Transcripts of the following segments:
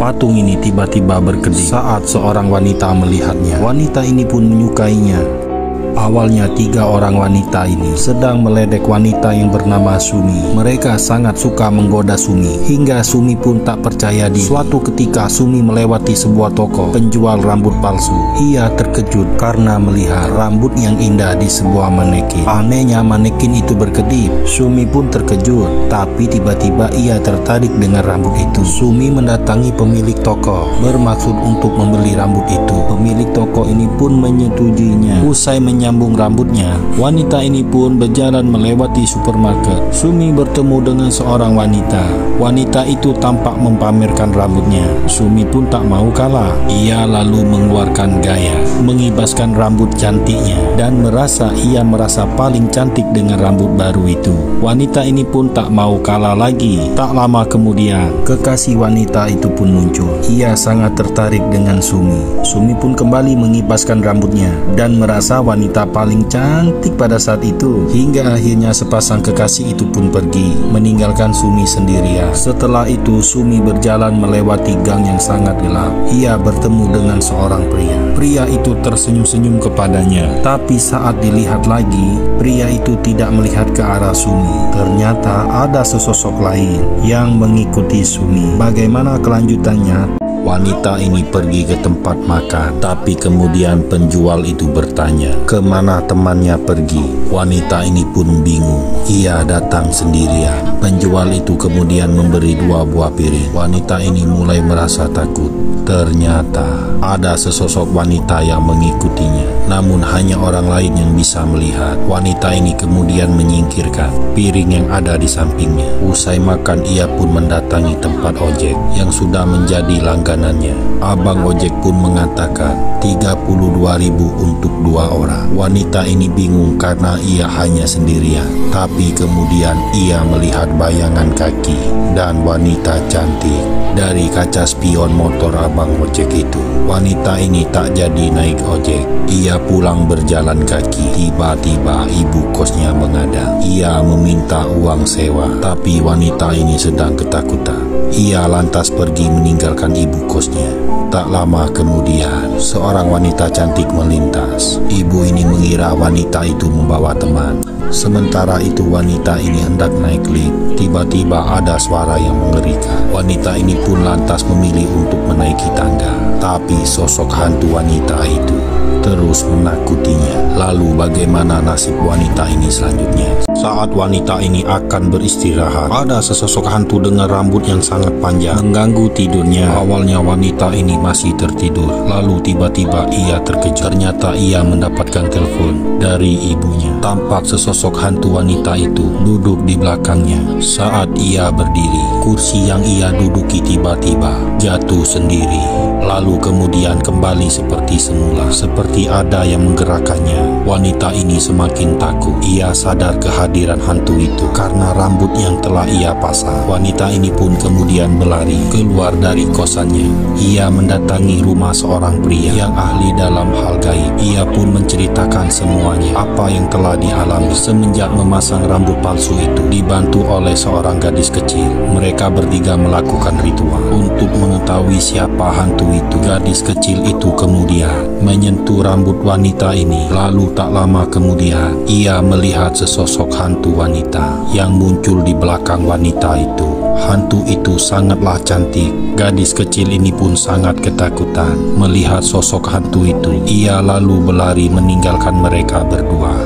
Patung ini tiba-tiba berkedip saat seorang wanita melihatnya. Wanita ini pun menyukainya. Awalnya 3 orang wanita ini sedang meledek wanita yang bernama Sumi. Mereka sangat suka menggoda Sumi, hingga Sumi pun tak percaya diri. Suatu ketika Sumi melewati sebuah toko penjual rambut palsu. Ia terkejut karena melihat rambut yang indah di sebuah manekin. Anehnya manekin itu berkedip. Sumi pun terkejut, tapi tiba-tiba ia tertarik dengan rambut itu. Sumi mendatangi pemilik toko bermaksud untuk membeli rambut itu. Pemilik toko ini pun menyetujuinya. Usai menyambung rambutnya, wanita ini pun berjalan melewati supermarket. Sumi bertemu dengan seorang wanita. Wanita itu tampak mempamerkan rambutnya. Sumi pun tak mau kalah. Ia lalu mengeluarkan gaya, mengibaskan rambut cantiknya, dan ia merasa paling cantik dengan rambut baru itu. Wanita ini pun tak mau kalah lagi. Tak lama kemudian, kekasih wanita itu pun muncul. Ia sangat tertarik dengan Sumi. Sumi pun kembali mengibaskan rambutnya dan merasa wanita paling cantik pada saat itu. Hingga akhirnya sepasang kekasih itu pun pergi, meninggalkan Sumi sendirian. Setelah itu Sumi berjalan melewati gang yang sangat gelap. Ia bertemu dengan seorang pria. Pria itu tersenyum-senyum kepadanya. Tapi saat dilihat lagi, pria itu tidak melihat ke arah Sumi. Ternyata ada sesosok lain yang mengikuti Sumi. Bagaimana kelanjutannya? Wanita ini pergi ke tempat makan, tapi kemudian penjual itu bertanya, kemana temannya pergi? Wanita ini pun bingung. Ia datang sendirian. Penjual itu kemudian memberi 2 buah piring. Wanita ini mulai merasa takut. Ternyata ada sesosok wanita yang mengikutinya, namun hanya orang lain yang bisa melihat. Wanita ini kemudian menyingkirkan piring yang ada di sampingnya. Usai makan, ia pun mendatangi tempat ojek yang sudah menjadi langganannya. Abang ojek pun mengatakan 32.000 untuk 2 orang. Wanita ini bingung karena ia hanya sendirian. Tapi kemudian ia melihat bayangan kaki dan wanita cantik dari kaca spion motor abang ojek itu. Wanita ini tak jadi naik ojek. Ia pulang berjalan kaki. Tiba-tiba ibu kosnya menghadang. Ia meminta uang sewa, tapi wanita ini sedang ketakutan. Ia lantas pergi meninggalkan ibu kosnya. Tak lama kemudian, seorang wanita cantik melintas. Ibu ini mengira wanita itu membawa teman. Sementara itu wanita ini hendak naik lift. Tiba-tiba ada suara yang mengerikan. Wanita ini pun lantas memilih untuk menaiki tangga. Tapi sosok hantu wanita itu terus menakutinya. Lalu bagaimana nasib wanita ini selanjutnya? Saat wanita ini akan beristirahat, ada sesosok hantu dengan rambut yang sangat panjang mengganggu tidurnya. Awalnya wanita ini masih tertidur, lalu tiba-tiba ia terkejut. Ternyata ia mendapatkan telepon dari ibunya. Tampak sesosok hantu wanita itu duduk di belakangnya. Saat ia berdiri, kursi yang ia duduki tiba-tiba jatuh sendiri. Lalu kemudian kembali seperti semula, seperti ada yang menggerakkannya. Wanita ini semakin takut. Ia sadar kehadiran hantu itu karena rambut yang telah ia pasang. Wanita ini pun kemudian berlari keluar dari kosannya. Ia mendatangi rumah seorang pria yang ahli dalam hal gaib. Ia pun menceritakan semuanya, apa yang telah dialami semenjak memasang rambut palsu itu, dibantu oleh seorang gadis kecil. Mereka bertiga melakukan ritual untuk mengetahui siapa hantu itu. Gadis kecil itu kemudian menyentuh rambut wanita ini. Lalu tak lama kemudian ia melihat sesosok hantu wanita yang muncul di belakang wanita itu. Hantu itu sangatlah cantik. Gadis kecil ini pun sangat ketakutan melihat sosok hantu itu. Ia lalu berlari meninggalkan mereka berdua.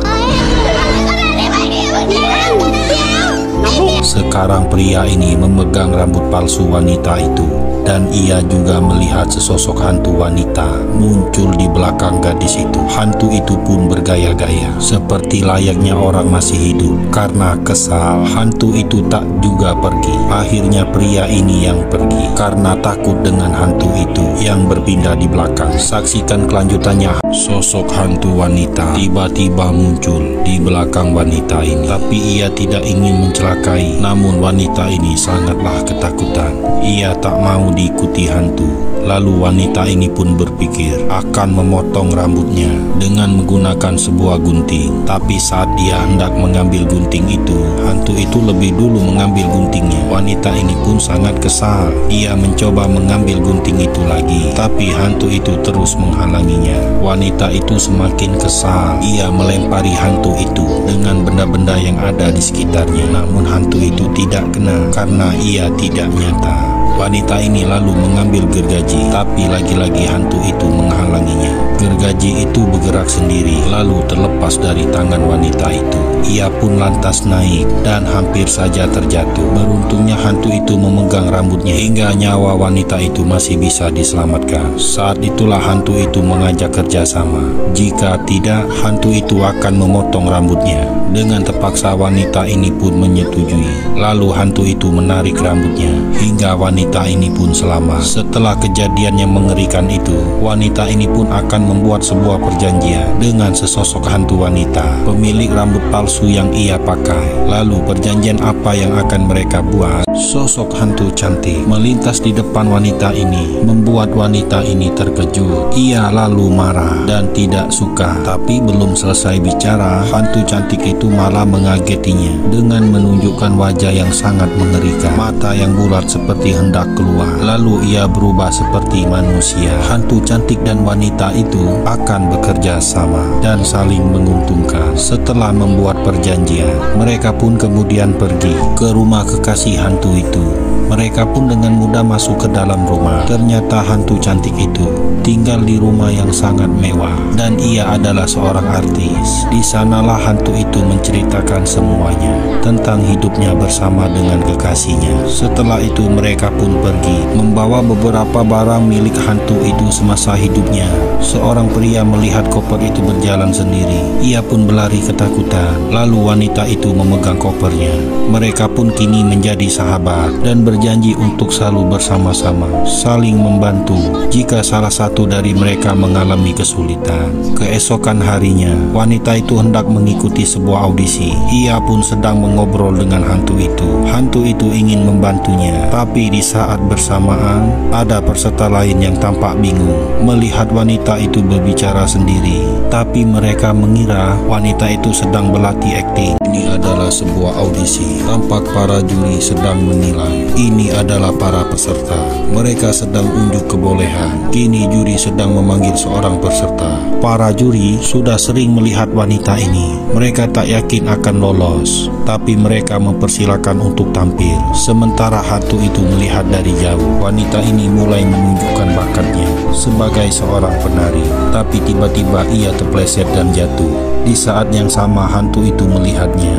Sekarang pria ini memegang rambut palsu wanita itu, dan ia juga melihat sesosok hantu wanita muncul di belakang gadis itu. Hantu itu pun bergaya-gaya seperti layaknya orang masih hidup. Karena kesal, hantu itu tak juga pergi. Akhirnya pria ini yang pergi karena takut dengan hantu itu yang berpindah di belakang. Saksikan kelanjutannya. Sosok hantu wanita tiba-tiba muncul di belakang wanita ini, tapi ia tidak ingin mencelakai. Namun wanita ini sangatlah ketakutan. Ia tak mau mau diikuti hantu. Lalu wanita ini pun berpikir akan memotong rambutnya dengan menggunakan sebuah gunting. Tapi saat dia hendak mengambil gunting itu, hantu itu lebih dulu mengambil guntingnya. Wanita ini pun sangat kesal. Ia mencoba mengambil gunting itu lagi, tapi hantu itu terus menghalanginya. Wanita itu semakin kesal. Ia melempari hantu itu dengan benda-benda yang ada di sekitarnya. Namun hantu itu tidak kena karena ia tidak nyata. Wanita ini lalu mengambil gergaji, tapi lagi-lagi hantu itu menghalanginya. Gergaji itu bergerak sendiri, lalu terlepas dari tangan wanita itu. Ia pun lantas naik dan hampir saja terjatuh. Beruntungnya hantu itu memegang rambutnya hingga nyawa wanita itu masih bisa diselamatkan. Saat itulah hantu itu mengajak kerjasama. Jika tidak, hantu itu akan memotong rambutnya. Dengan terpaksa wanita ini pun menyetujui. Lalu hantu itu menarik rambutnya hingga wanita ini pun selamat. Setelah kejadian yang mengerikan itu, wanita ini pun akan membuat sebuah perjanjian dengan sesosok hantu wanita, pemilik rambut palsu yang ia pakai. Lalu perjanjian apa yang akan mereka buat? Sosok hantu cantik melintas di depan wanita ini, membuat wanita ini terkejut. Ia lalu marah dan tidak suka. Tapi belum selesai bicara, hantu cantik itu malah mengagetinya dengan menunjukkan wajah yang sangat mengerikan, mata yang bulat seperti hendak keluar. Lalu ia berubah seperti manusia. Hantu cantik dan wanita itu akan bekerja sama dan saling menguntungkan. Setelah membuat perjanjian, mereka pun kemudian pergi ke rumah kekasih hantu itu. Mereka pun dengan mudah masuk ke dalam rumah. Ternyata hantu cantik itu tinggal di rumah yang sangat mewah dan ia adalah seorang artis. Di sanalah hantu itu menceritakan semuanya tentang hidupnya bersama dengan kekasihnya. Setelah itu mereka pun pergi membawa beberapa barang milik hantu itu semasa hidupnya. Seorang pria melihat koper itu berjalan sendiri. Ia pun berlari ketakutan. Lalu wanita itu memegang kopernya. Mereka pun kini menjadi sahabat dan berjanji untuk selalu bersama-sama, saling membantu jika salah satu dari mereka mengalami kesulitan. Keesokan harinya, wanita itu hendak mengikuti sebuah audisi. Ia pun sedang mengobrol dengan hantu itu. Hantu itu ingin membantunya, tapi di saat bersamaan ada peserta lain yang tampak bingung melihat wanita itu berbicara sendiri. Tapi mereka mengira wanita itu sedang berlatih akting. Ini adalah sebuah audisi. Tampak para juri sedang menilai. Ini adalah para peserta. Mereka sedang unjuk kebolehan. Kini juri sedang memanggil seorang peserta. Para juri sudah sering melihat wanita ini. Mereka tak yakin akan lolos, tapi mereka mempersilakan untuk tampil. Sementara hantu itu melihat dari jauh. Wanita ini mulai menunjukkan bakatnya sebagai seorang penari. Tapi tiba-tiba ia terpleset dan jatuh. Di saat yang sama hantu itu melihatnya.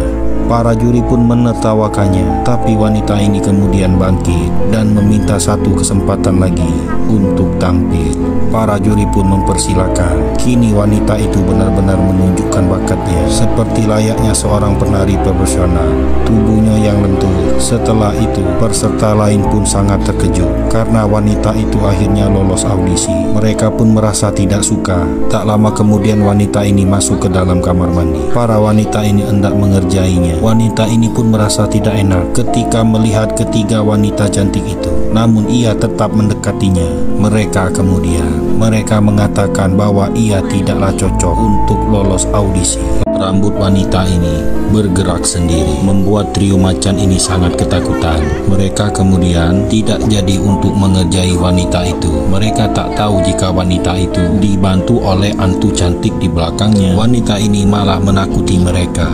Para juri pun menertawakannya, tapi wanita ini kemudian bangkit dan meminta satu kesempatan lagi untuk tampil. Para juri pun mempersilakan. Kini wanita itu benar-benar menunjukkan bakatnya seperti layaknya seorang penari profesional. Tubuhnya yang lentur. Setelah itu, peserta lain pun sangat terkejut karena wanita itu akhirnya lolos audisi. Mereka pun merasa tidak suka. Tak lama kemudian wanita ini masuk ke dalam kamar mandi. Para wanita ini hendak mengerjainya. Wanita ini pun merasa tidak enak ketika melihat ketiga wanita cantik itu. Namun ia tetap mendekatinya. Mereka mengatakan bahwa ia tidaklah cocok untuk lolos audisi. Rambut wanita ini bergerak sendiri, membuat trio macan ini sangat ketakutan. Mereka kemudian tidak jadi untuk mengerjai wanita itu. Mereka tak tahu jika wanita itu dibantu oleh hantu cantik di belakangnya. Wanita ini malah menakuti mereka.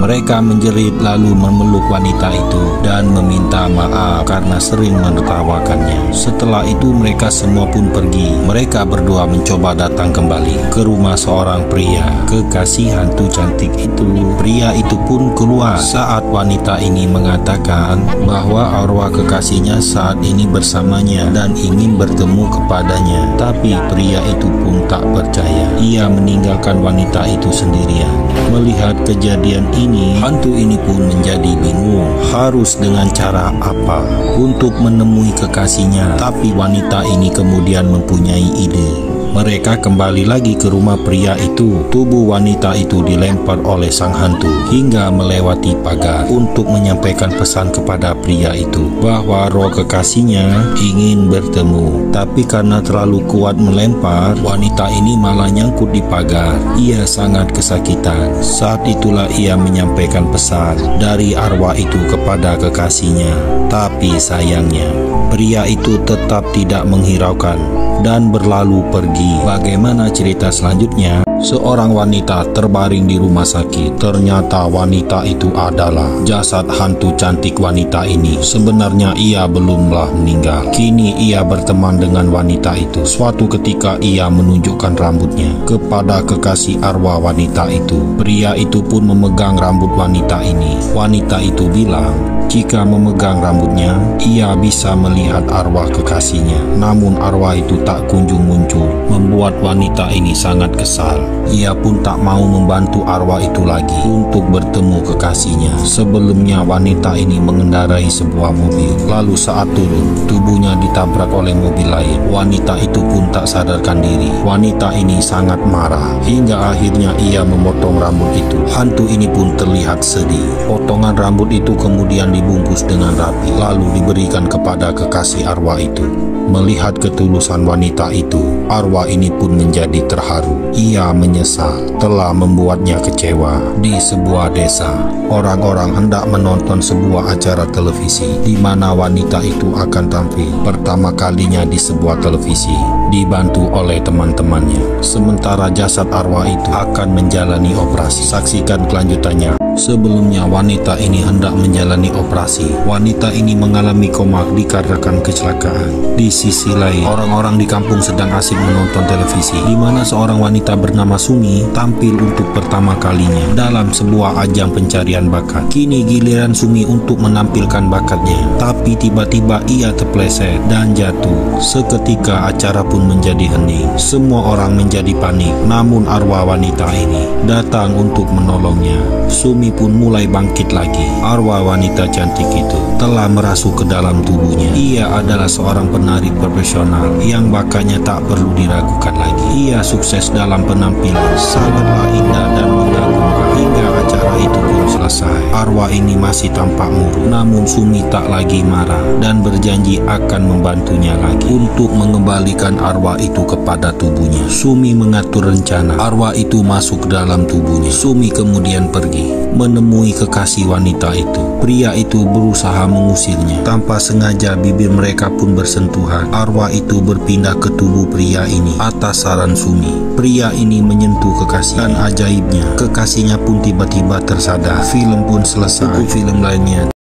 Mereka menjerit lalu memeluk wanita itu dan meminta maaf karena sering menertawakannya. Setelah itu mereka semua pun pergi. Mereka berdua mencoba datang kembali ke rumah seorang pria, kekasih hantu cantik itu. Pria itu pun keluar saat wanita ini mengatakan bahwa arwah kekasihnya saat ini bersamanya dan ingin bertemu kepadanya. Tapi pria itu pun tak percaya. Ia meninggalkan wanita itu sendirian. Melihat kejadian ini, hantu ini pun menjadi bingung harus dengan cara apa untuk menemui kekasihnya. Tapi wanita ini kemudian mempunyai ide. Mereka kembali lagi ke rumah pria itu. Tubuh wanita itu dilempar oleh sang hantu hingga melewati pagar untuk menyampaikan pesan kepada pria itu bahwa roh kekasihnya ingin bertemu. Tapi karena terlalu kuat melempar, wanita ini malah nyangkut di pagar. Ia sangat kesakitan. Saat itulah ia menyampaikan pesan dari arwah itu kepada kekasihnya. Tapi sayangnya, pria itu tetap tidak menghiraukan dan berlalu pergi. Bagaimana cerita selanjutnya? Seorang wanita terbaring di rumah sakit. Ternyata wanita itu adalah jasad hantu cantik wanita ini. Sebenarnya ia belumlah meninggal. Kini ia berteman dengan wanita itu. Suatu ketika ia menunjukkan rambutnya kepada kekasih arwah wanita itu. Pria itu pun memegang rambut wanita ini. Wanita itu bilang, jika memegang rambutnya, ia bisa melihat arwah kekasihnya. Namun arwah itu tak kunjung muncul, membuat wanita ini sangat kesal. Ia pun tak mau membantu arwah itu lagi untuk bertemu kekasihnya. Sebelumnya wanita ini mengendarai sebuah mobil. Lalu saat turun, tubuhnya ditabrak oleh mobil lain. Wanita itu pun tak sadarkan diri. Wanita ini sangat marah hingga akhirnya ia memotong rambut itu. Hantu ini pun terlihat sedih. Potongan rambut itu kemudian dibungkus dengan rapi, lalu diberikan kepada kekasih arwah itu. Melihat ketulusan wanita itu, arwah ini pun menjadi terharu. Ia menyesal telah membuatnya kecewa. Di sebuah desa, orang-orang hendak menonton sebuah acara televisi di mana wanita itu akan tampil pertama kalinya di sebuah televisi, dibantu oleh teman-temannya. Sementara jasad arwah itu akan menjalani operasi. Saksikan kelanjutannya. Sebelumnya wanita ini hendak menjalani operasi. Wanita ini mengalami koma dikarenakan kecelakaan. Di sisi lain, orang-orang di kampung sedang asik menonton televisi di mana seorang wanita bernama Sumi tampil untuk pertama kalinya dalam sebuah ajang pencarian bakat. Kini giliran Sumi untuk menampilkan bakatnya, tapi tiba-tiba ia terpleset dan jatuh. Seketika acara pun menjadi hening. Semua orang menjadi panik, namun arwah wanita ini datang untuk menolongnya. Sumi pun mulai bangkit lagi. Arwah wanita cantik itu telah merasuk ke dalam tubuhnya. Ia adalah seorang penari profesional yang bakatnya tak perlu diragukan lagi. Ia sukses dalam penampilan, sangatlah indah dan mengagumkan. Hingga acara itu pun selesai. Arwah ini masih tampak murung, namun Sumi tak lagi marah dan berjanji akan membantunya lagi untuk mengembalikan arwah itu kepada tubuhnya. Sumi mengatur rencana. Arwah itu masuk ke dalam tubuhnya. Sumi kemudian pergi menemui kekasih wanita itu. Pria itu berusaha mengusirnya. Tanpa sengaja bibir mereka pun bersentuhan. Arwah itu berpindah ke tubuh pria ini atas saran Sumi. Pria ini menyentuh kekasih dan ajaibnya, kekasihnya pun tiba-tiba tersadar. Film pun selesai. Buku film lainnya